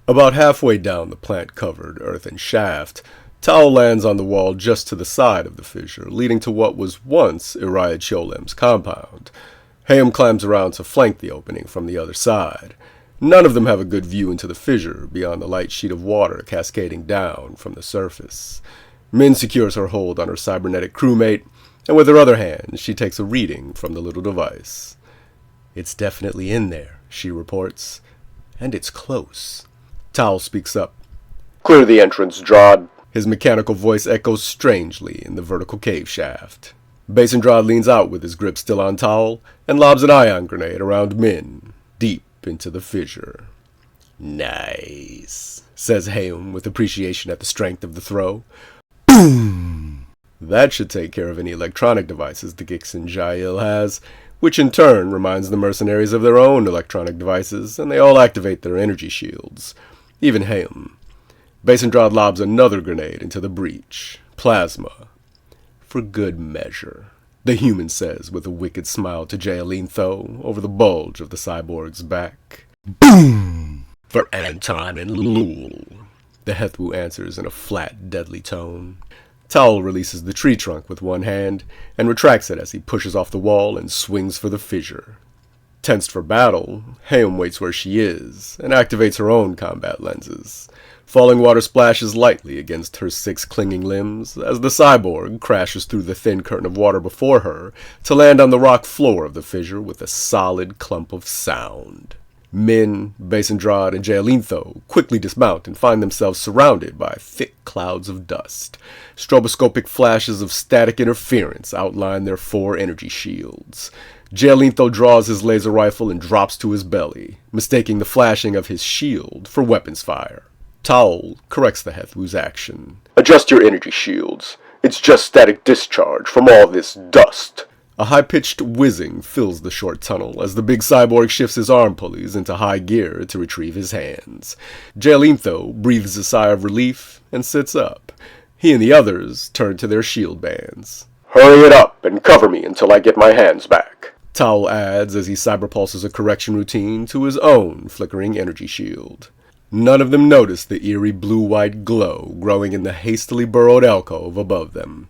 About halfway down the plant-covered earthen shaft, Tao lands on the wall just to the side of the fissure, leading to what was once Uriah Cholem's compound. Hayam climbs around to flank the opening from the other side. None of them have a good view into the fissure beyond the light sheet of water cascading down from the surface. Min secures her hold on her cybernetic crewmate, and with her other hand, she takes a reading from the little device. "It's definitely in there," she reports. "And it's close." Tao speaks up. "Clear the entrance, Drod." His mechanical voice echoes strangely in the vertical cave shaft. Basendrod leans out with his grip still on Towel and lobs an ion grenade around Min, deep into the fissure. "Nice," says Hayum with appreciation at the strength of the throw. Boom! That should take care of any electronic devices the Gixin Jail has, which in turn reminds the mercenaries of their own electronic devices, and they all activate their energy shields. Even Hayum. Basendrod lobs another grenade into the breach. Plasma. "For good measure," the human says with a wicked smile to Jaelintho over the bulge of the cyborg's back. Boom! "For Anton and Lul," the Hethwu answers in a flat, deadly tone. Towel releases the tree trunk with one hand and retracts it as he pushes off the wall and swings for the fissure. Tensed for battle, Hayum waits where she is and activates her own combat lenses. Falling water splashes lightly against her 6 clinging limbs as the cyborg crashes through the thin curtain of water before her to land on the rock floor of the fissure with a solid clump of sound. Min, Basendrod, and Jaelintho quickly dismount and find themselves surrounded by thick clouds of dust. Stroboscopic flashes of static interference outline their 4 energy shields. Jaelintho draws his laser rifle and drops to his belly, mistaking the flashing of his shield for weapons fire. Towel corrects the Hethwu's action. "Adjust your energy shields. It's just static discharge from all this dust." A high-pitched whizzing fills the short tunnel as the big cyborg shifts his arm pulleys into high gear to retrieve his hands. Jaelintho breathes a sigh of relief and sits up. He and the others turn to their shield bands. "Hurry it up and cover me until I get my hands back," Towel adds as he cyberpulses a correction routine to his own flickering energy shield. None of them notice the eerie blue-white glow growing in the hastily burrowed alcove above them.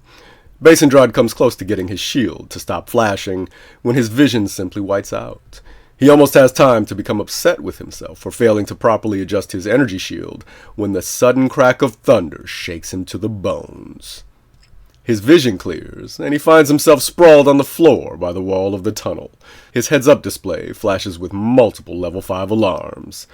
Basendrod comes close to getting his shield to stop flashing when his vision simply whites out. He almost has time to become upset with himself for failing to properly adjust his energy shield when the sudden crack of thunder shakes him to the bones. His vision clears, and he finds himself sprawled on the floor by the wall of the tunnel. His heads-up display flashes with multiple level 5 alarms.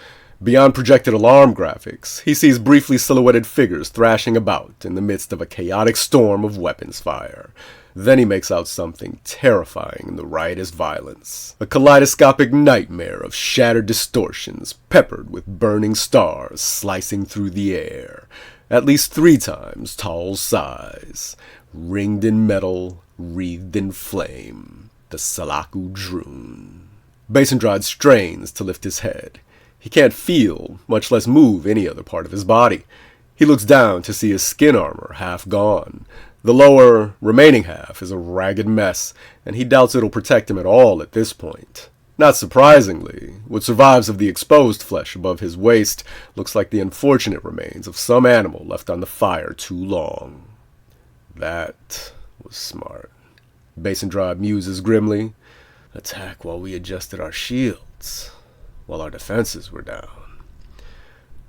Beyond projected alarm graphics, he sees briefly silhouetted figures thrashing about in the midst of a chaotic storm of weapons fire. Then he makes out something terrifying in the riotous violence. A kaleidoscopic nightmare of shattered distortions peppered with burning stars slicing through the air. At least 3 times Tall's size. Ringed in metal, wreathed in flame. The Salaku Droon. Basendrod strains to lift his head. He can't feel, much less move any other part of his body. He looks down to see his skin armor half gone. The lower, remaining half is a ragged mess, and he doubts it'll protect him at all at this point. Not surprisingly, what survives of the exposed flesh above his waist looks like the unfortunate remains of some animal left on the fire too long. That was smart. Basendrod muses grimly. Attack while we adjusted our shields, while our defenses were down.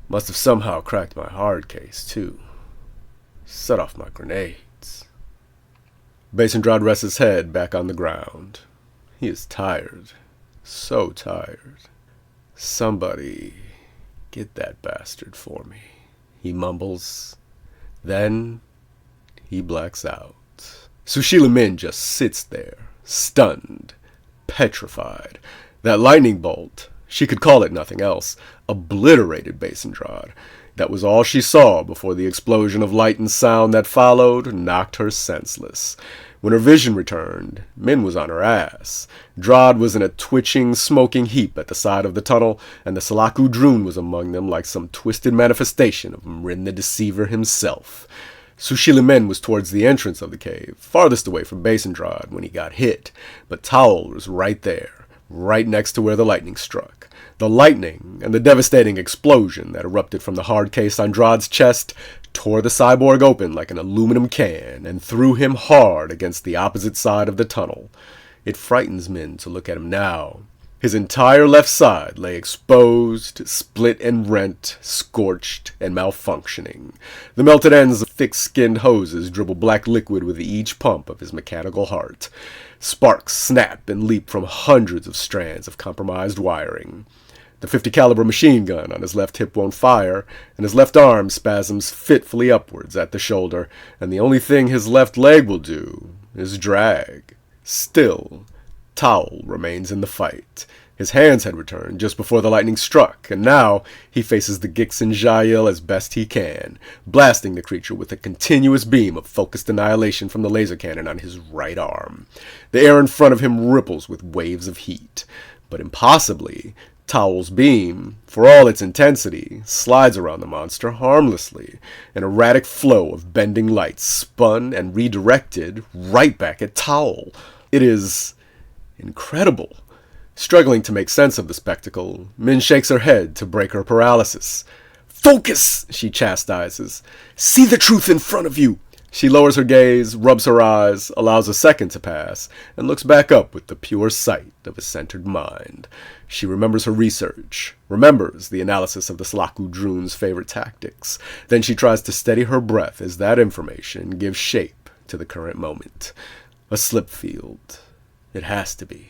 Must have somehow cracked my hard case, too. Set off my grenades. Basendrod rests his head back on the ground. He is tired. So tired. Somebody get that bastard for me, he mumbles. Then he blacks out. Sushila Min just sits there, stunned, petrified. That lightning bolt, she could call it nothing else, obliterated Basendrod. That was all she saw before the explosion of light and sound that followed knocked her senseless. When her vision returned, Min was on her ass. Drod was in a twitching, smoking heap at the side of the tunnel, and the Salaku Droon was among them like some twisted manifestation of Mrin the Deceiver himself. Sushila Min was towards the entrance of the cave, farthest away from Basendrod when he got hit, but Towel was right there, right next to where the lightning struck. The lightning and the devastating explosion that erupted from the hard-case Andrad's chest tore the cyborg open like an aluminum can and threw him hard against the opposite side of the tunnel. It frightens men to look at him now. His entire left side lay exposed, split and rent, scorched, and malfunctioning. The melted ends of thick-skinned hoses dribble black liquid with each pump of his mechanical heart. Sparks snap and leap from hundreds of strands of compromised wiring. The .50 caliber machine gun on his left hip won't fire, and his left arm spasms fitfully upwards at the shoulder, and the only thing his left leg will do is drag. Still, Towel remains in the fight. His hands had returned just before the lightning struck, and now he faces the Gixin Jael as best he can, blasting the creature with a continuous beam of focused annihilation from the laser cannon on his right arm. The air in front of him ripples with waves of heat, but impossibly, Towel's beam, for all its intensity, slides around the monster harmlessly. An erratic flow of bending light spun and redirected right back at Towel. It is incredible. Struggling to make sense of the spectacle, Min shakes her head to break her paralysis. "Focus!" she chastises. "See the truth in front of you!" She lowers her gaze, rubs her eyes, allows a second to pass, and looks back up with the pure sight of a centered mind. She remembers her research, remembers the analysis of the Slaku Droon's favorite tactics. Then she tries to steady her breath as that information gives shape to the current moment. A slip field. It has to be.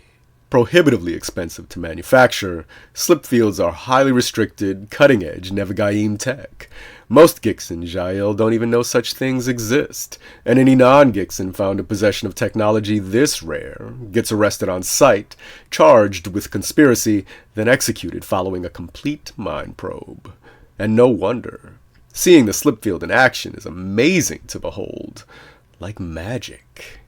Prohibitively expensive to manufacture, slip fields are highly restricted, cutting-edge Nevigaim tech. Most Gixin Jael don't even know such things exist, and any non-Gixin found in possession of technology this rare gets arrested on sight, charged with conspiracy, then executed following a complete mind probe. And no wonder. Seeing the slip field in action is amazing to behold. Like magic.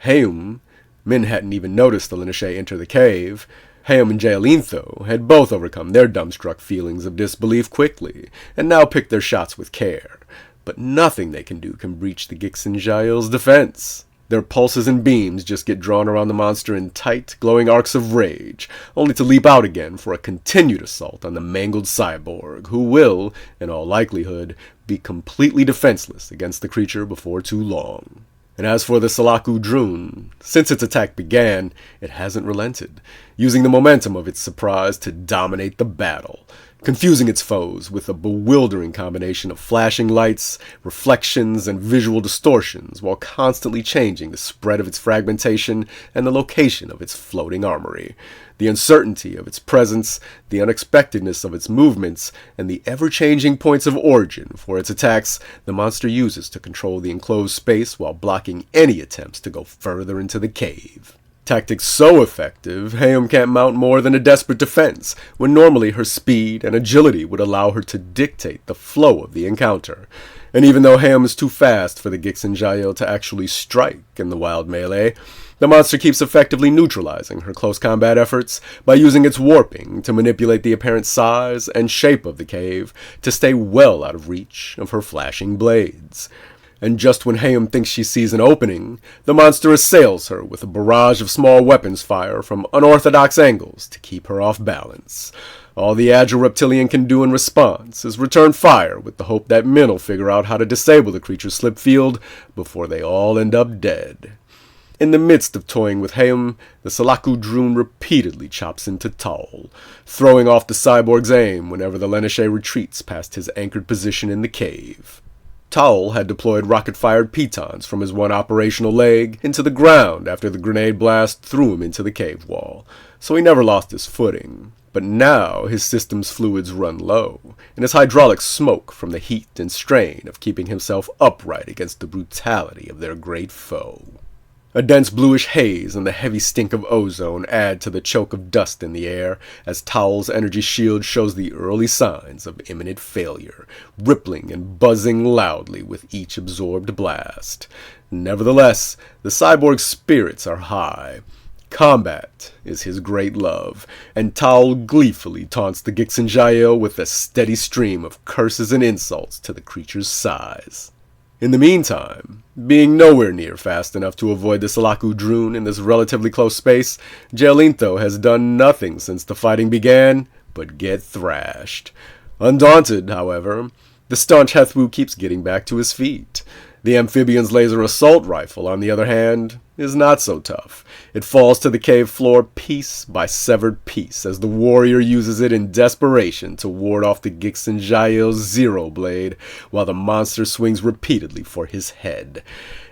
Heum, Min hadn't even noticed the Lineche enter the cave. Heum and Jaelintho had both overcome their dumbstruck feelings of disbelief quickly, and now picked their shots with care. But nothing they can do can breach the Gixin Jael's defense. Their pulses and beams just get drawn around the monster in tight, glowing arcs of rage, only to leap out again for a continued assault on the mangled cyborg, who will, in all likelihood, be completely defenseless against the creature before too long. And as for the Slaku Droon, since its attack began, it hasn't relented, using the momentum of its surprise to dominate the battle, confusing its foes with a bewildering combination of flashing lights, reflections, and visual distortions, while constantly changing the spread of its fragmentation and the location of its floating armory. The uncertainty of its presence, the unexpectedness of its movements, and the ever-changing points of origin for its attacks the monster uses to control the enclosed space while blocking any attempts to go further into the cave. Tactics so effective, Heum can't mount more than a desperate defense, when normally her speed and agility would allow her to dictate the flow of the encounter. And even though Heum is too fast for the Gixin Jael to actually strike in the wild melee, the monster keeps effectively neutralizing her close combat efforts by using its warping to manipulate the apparent size and shape of the cave to stay well out of reach of her flashing blades. And just when Heum thinks she sees an opening, the monster assails her with a barrage of small weapons fire from unorthodox angles to keep her off balance. All the agile reptilian can do in response is return fire with the hope that Min will figure out how to disable the creature's slip field before they all end up dead. In the midst of toying with Heum, the Slaku Droon repeatedly chops into Towel, throwing off the cyborg's aim whenever the Lineche retreats past his anchored position in the cave. Towel had deployed rocket-fired pitons from his one operational leg into the ground after the grenade blast threw him into the cave wall, so he never lost his footing. But now his system's fluids run low, and his hydraulics smoke from the heat and strain of keeping himself upright against the brutality of their great foe. A dense bluish haze and the heavy stink of ozone add to the choke of dust in the air as Towel's energy shield shows the early signs of imminent failure, rippling and buzzing loudly with each absorbed blast. Nevertheless, the cyborg's spirits are high. Combat is his great love, and Towel gleefully taunts the Gixin Jael with a steady stream of curses and insults to the creature's size. In the meantime, being nowhere near fast enough to avoid the Slaku Droon in this relatively close space, Jaelintho has done nothing since the fighting began but get thrashed. Undaunted, however, the staunch Hethwu keeps getting back to his feet. The amphibian's laser assault rifle, on the other hand, is not so tough. It falls to the cave floor piece by severed piece as the warrior uses it in desperation to ward off the Gixen Jael's Zero Blade, while the monster swings repeatedly for his head.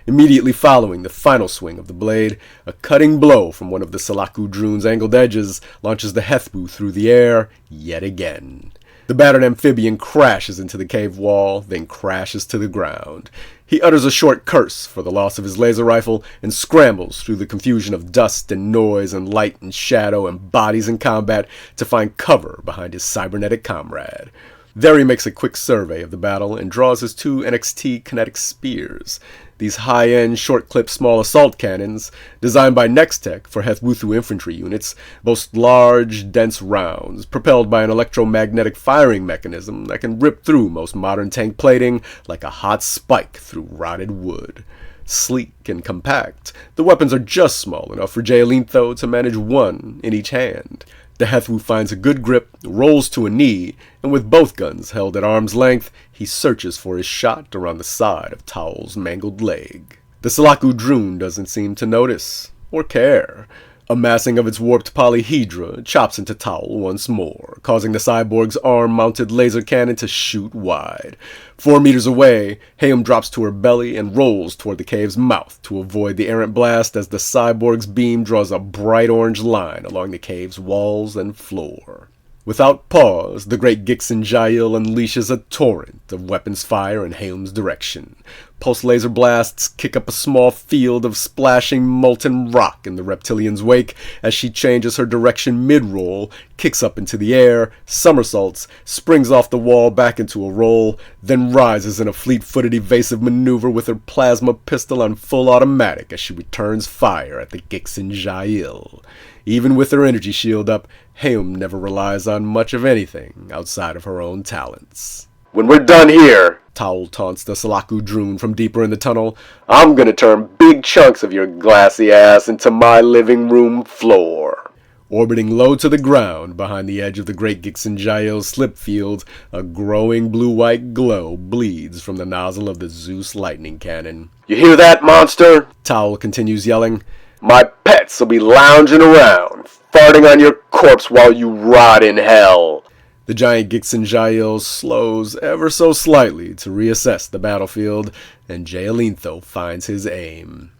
Immediately following the final swing of the blade, a cutting blow from one of the Salaku Droon's angled edges launches the Hethwu through the air yet again. The battered amphibian crashes into the cave wall, then crashes to the ground. He utters a short curse for the loss of his laser rifle and scrambles through the confusion of dust and noise and light and shadow and bodies in combat to find cover behind his cybernetic comrade. There he makes a quick survey of the battle and draws his two NXT kinetic spears. These high-end, short-clip small assault cannons, designed by Nextech for Hethwuthu infantry units, boast large, dense rounds, propelled by an electromagnetic firing mechanism that can rip through most modern tank plating like a hot spike through rotted wood. Sleek and compact, the weapons are just small enough for Jaelintho to manage one in each hand. The Hethwu finds a good grip, rolls to a knee, and with both guns held at arm's length, he searches for his shot around the side of Towel's mangled leg. The Salaku Droon doesn't seem to notice, or care. A massing of its warped polyhedra chops into Towel once more, causing the cyborg's arm-mounted laser cannon to shoot wide. 4 meters away, Hayum drops to her belly and rolls toward the cave's mouth to avoid the errant blast as the cyborg's beam draws a bright orange line along the cave's walls and floor. Without pause, the great Gixen Jael unleashes a torrent of weapons fire in Hayum's direction. Pulse laser blasts kick up a small field of splashing molten rock in the reptilian's wake as she changes her direction mid-roll, kicks up into the air, somersaults, springs off the wall back into a roll, then rises in a fleet-footed evasive maneuver with her plasma pistol on full automatic as she returns fire at the Gixen Jael. Even with her energy shield up, Hayum never relies on much of anything outside of her own talents. When we're done here, Towel taunts the Salaku Droon from deeper in the tunnel, I'm gonna turn big chunks of your glassy ass into my living room floor. Orbiting low to the ground behind the edge of the great Gixen Jael's slip field, a growing blue-white glow bleeds from the nozzle of the Zeus lightning cannon. You hear that, monster? Towel continues yelling. My pets will be lounging around, farting on your corpse while you rot in hell. The giant Gixen Jael slows ever so slightly to reassess the battlefield, and Jaelintho finds his aim.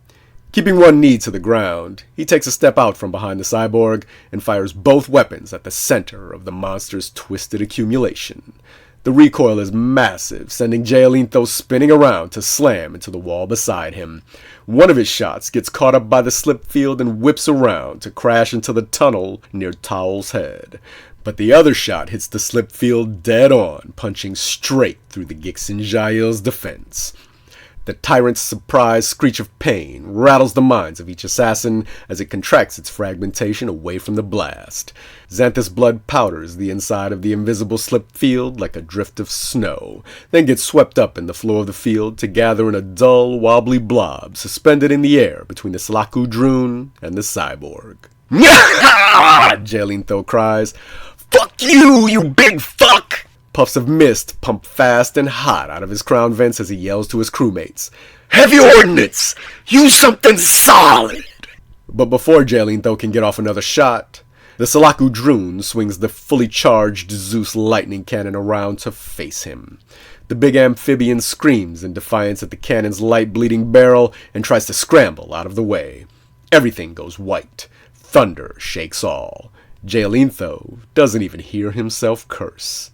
Keeping one knee to the ground, he takes a step out from behind the cyborg and fires both weapons at the center of the monster's twisted accumulation. The recoil is massive, sending Jaelintho spinning around to slam into the wall beside him. One of his shots gets caught up by the slip field and whips around to crash into the tunnel near Towel's head. But the other shot hits the slip field dead on, punching straight through the Gixen Jael's defense. The tyrant's surprised screech of pain rattles the minds of each assassin as it contracts its fragmentation away from the blast. Xanthus blood powders the inside of the invisible slip field like a drift of snow, then gets swept up in the floor of the field to gather in a dull, wobbly blob suspended in the air between the Salaku Droon and the cyborg. Jaelintho cries, Fuck you, you big fuck! Puffs of mist pump fast and hot out of his crown vents as he yells to his crewmates. Heavy ordnance! Use something solid! But before Jaelintho can get off another shot, the Salaku Droon swings the fully charged Zeus lightning cannon around to face him. The big amphibian screams in defiance at the cannon's light bleeding barrel and tries to scramble out of the way. Everything goes white. Thunder shakes all. Jaelintho doesn't even hear himself curse.